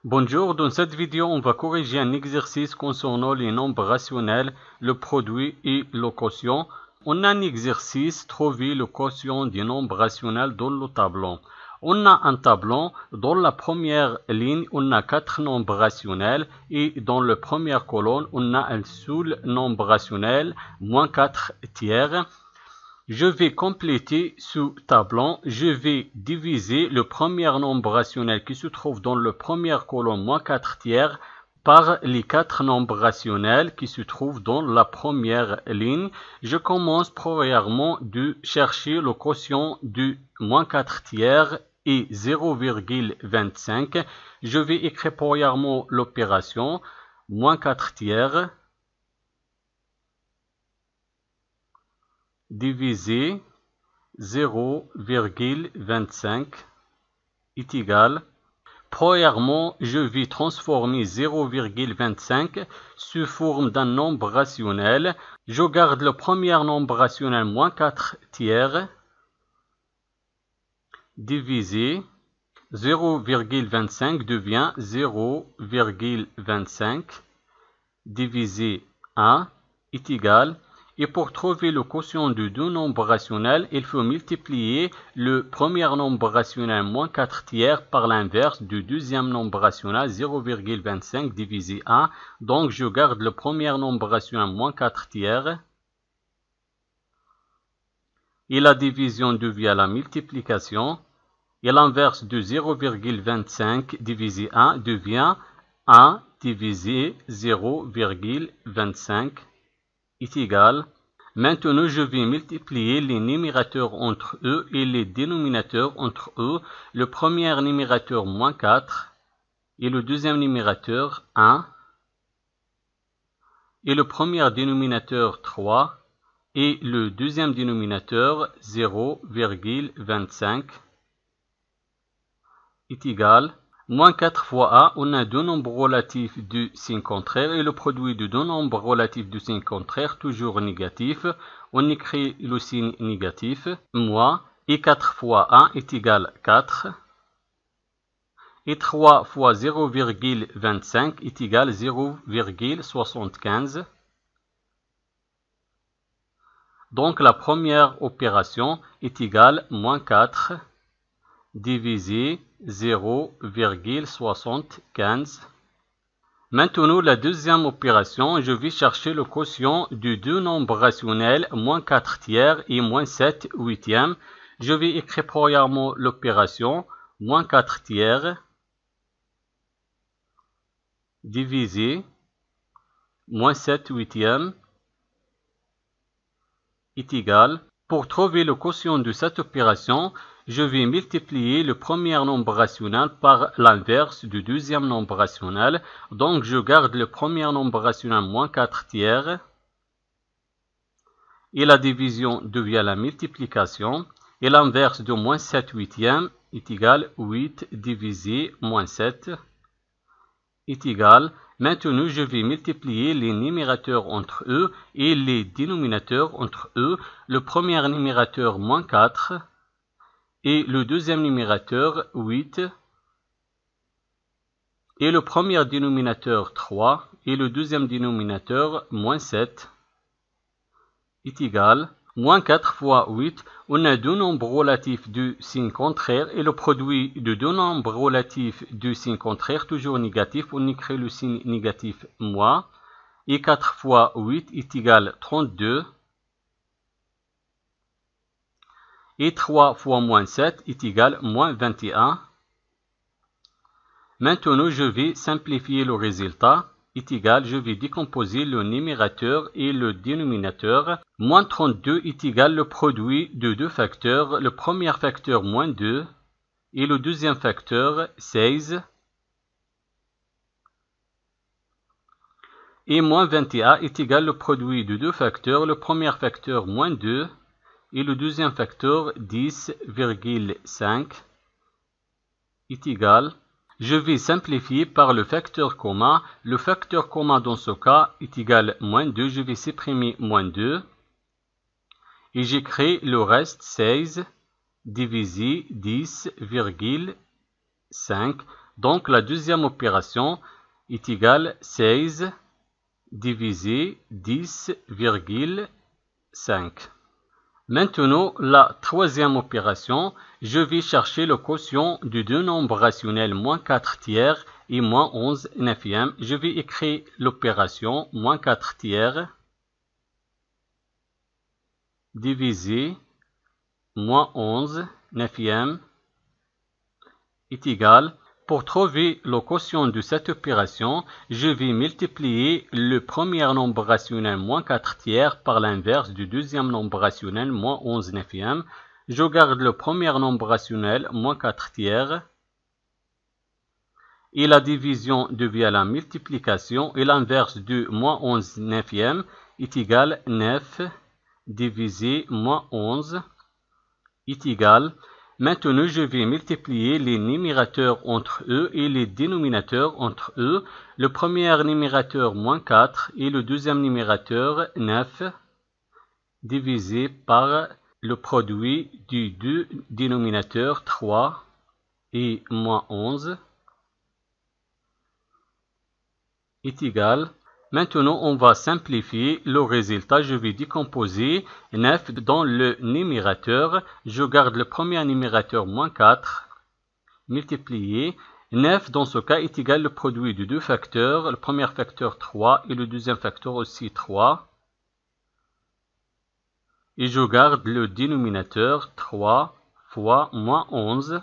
Bonjour, dans cette vidéo, on va corriger un exercice concernant les nombres rationnels, le produit et le quotient. On a un exercice, trouver le quotient du nombre rationnel dans le tableau. On a un tableau, dans la première ligne, on a 4 nombres rationnels et dans la première colonne, on a un seul nombre rationnel, moins 4 tiers. Je vais compléter ce tableau. Je vais diviser le premier nombre rationnel qui se trouve dans la première colonne, moins 4 tiers, par les 4 nombres rationnels qui se trouvent dans la première ligne. Je commence premièrement de chercher le quotient du moins 4 tiers et 0,25. Je vais écrire premièrement l'opération, moins 4 tiers divisé 0,25 est égal. Premièrement, je vais transformer 0,25 sous forme d'un nombre rationnel. Je garde le premier nombre rationnel, moins 4 tiers, divisé 0,25 devient 0,25 divisé 1 est égal. Et pour trouver le quotient de deux nombres rationnels, il faut multiplier le premier nombre rationnel moins 4 tiers par l'inverse du deuxième nombre rationnel 0,25 divisé 1. Donc je garde le premier nombre rationnel moins 4 tiers. Et la division devient la multiplication. Et l'inverse de 0,25 divisé 1 devient 1 divisé 0,25 est égal. Maintenant, je vais multiplier les numérateurs entre eux et les dénominateurs entre eux. Le premier numérateur, moins 4, et le deuxième numérateur, 1, et le premier dénominateur, 3, et le deuxième dénominateur, 0,25, est égal. Moins 4 fois A, on a deux nombres relatifs du signe contraire et le produit de deux nombres relatifs du signe contraire, toujours négatif. On écrit le signe négatif, moins, et 4 fois A est égal à 4. Et 3 fois 0,25 est égal à 0,75. Donc la première opération est égale à moins 4 divisé 0,75. Maintenant, la deuxième opération, je vais chercher le quotient de deux nombres rationnels, moins 4 tiers et moins 7 huitièmes. Je vais écrire premièrement l'opération, moins 4 tiers divisé moins 7 huitièmes est égal. Pour trouver le quotient de cette opération, je vais multiplier le premier nombre rationnel par l'inverse du deuxième nombre rationnel. Donc, je garde le premier nombre rationnel, moins 4 tiers. Et la division devient la multiplication. Et l'inverse de moins 7 huitièmes est égal à 8 divisé moins 7 est égal. Maintenant, je vais multiplier les numérateurs entre eux et les dénominateurs entre eux. Le premier numérateur, moins 4. Et le deuxième numérateur, 8. Et le premier dénominateur, 3. Et le deuxième dénominateur, moins 7. Est égal. Moins 4 fois 8, on a deux nombres relatifs du signe contraire et le produit de deux nombres relatifs du signe contraire, toujours négatif, on écrit le signe négatif moins. Et 4 fois 8 est égal à 32. Et 3 fois moins 7 est égal à moins 21. Maintenant, je vais simplifier le résultat. Est égal, je vais décomposer le numérateur et le dénominateur. Moins 32 est égal le produit de deux facteurs. Le premier facteur, moins 2, et le deuxième facteur, 16. Et moins 21 est égal le produit de deux facteurs. Le premier facteur, moins 2, et le deuxième facteur, 10,5, est égal. Je vais simplifier par le facteur commun. Le facteur commun dans ce cas est égal à moins 2. Je vais supprimer moins 2. Et j'écris le reste 16 divisé 10,5. Donc la deuxième opération est égale 16 divisé 10,5. Maintenant, la troisième opération, je vais chercher le quotient de deux nombres rationnels moins 4 tiers et moins 11 neuvième. Je vais écrire l'opération moins 4 tiers divisé moins 11 neuvième est égal. Pour trouver le quotient de cette opération, je vais multiplier le premier nombre rationnel moins 4 tiers par l'inverse du deuxième nombre rationnel moins 11 neuvième. Je garde le premier nombre rationnel moins 4 tiers et la division devient la multiplication et l'inverse de moins 11 neuvième est égal 9 divisé moins 11 est égal. Maintenant, je vais multiplier les numérateurs entre eux et les dénominateurs entre eux. Le premier numérateur, moins 4, et le deuxième numérateur, 9, divisé par le produit du deux dénominateurs, 3 et moins 11, est égal. Maintenant, on va simplifier le résultat. Je vais décomposer 9 dans le numérateur. Je garde le premier numérateur, moins 4, multiplié. 9, dans ce cas, est égal au produit de deux facteurs. Le premier facteur, 3, et le deuxième facteur aussi, 3. Et je garde le dénominateur, 3 fois moins 11,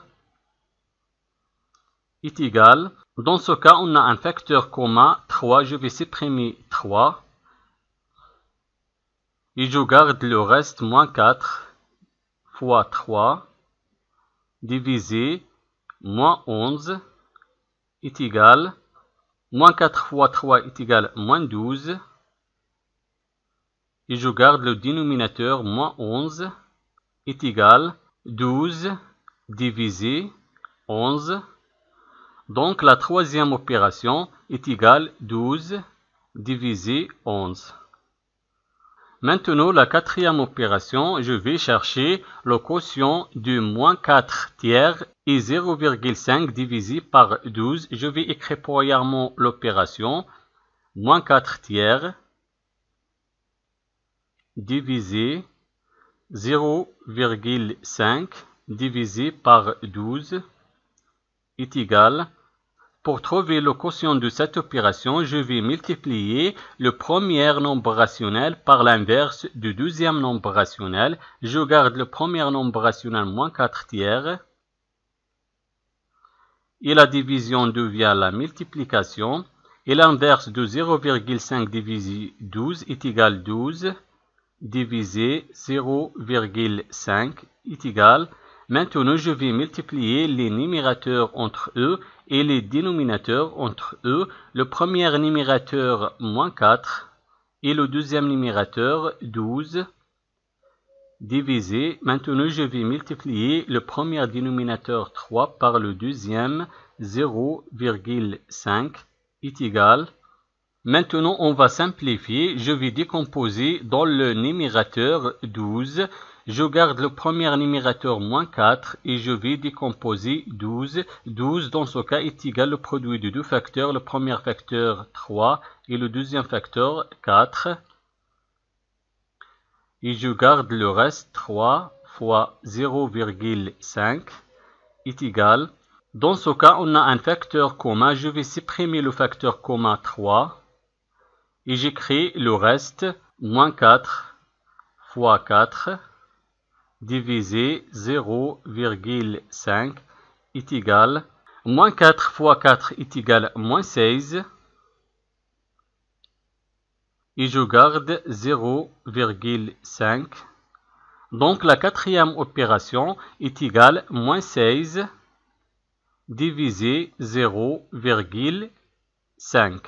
est égal. Dans ce cas, on a un facteur commun, 3. Je vais supprimer 3. Et je garde le reste, moins 4 fois 3, divisé moins 11 est égal. Moins 4 fois 3 est égal moins 12. Et je garde le dénominateur, moins 11 est égal 12 divisé 11. Donc la troisième opération est égale 12 divisé 11. Maintenant, la quatrième opération, je vais chercher le quotient de moins 4 tiers et 0,5 divisé par 12. Je vais écrire premièrement l'opération moins 4 tiers divisé 0,5 divisé par 12 est égal. Pour trouver le quotient de cette opération, je vais multiplier le premier nombre rationnel par l'inverse du deuxième nombre rationnel. Je garde le premier nombre rationnel, moins 4 tiers. Et la division devient la multiplication. Et l'inverse de 0,5 divisé 12 est égal 12 divisé 0,5 est égal. Maintenant, je vais multiplier les numérateurs entre eux et les dénominateurs entre eux. Le premier numérateur, moins 4, et le deuxième numérateur, 12, divisé. Maintenant, je vais multiplier le premier dénominateur, 3, par le deuxième, 0,5, est égal. Maintenant, on va simplifier. Je vais décomposer dans le numérateur 12. Je garde le premier numérateur, moins 4, et je vais décomposer 12. 12, dans ce cas, est égal au produit de deux facteurs. Le premier facteur, 3, et le deuxième facteur, 4. Et je garde le reste, 3 fois 0,5 est égal. Dans ce cas, on a un facteur commun. Je vais supprimer le facteur commun 3. Et j'écris le reste, moins 4 fois 4, divisé 0,5 est égal. Moins 4 fois 4 est égal moins 16. Et je garde 0,5. Donc la quatrième opération est égale moins 16 divisé 0,5.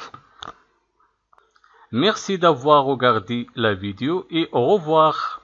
Merci d'avoir regardé la vidéo et au revoir.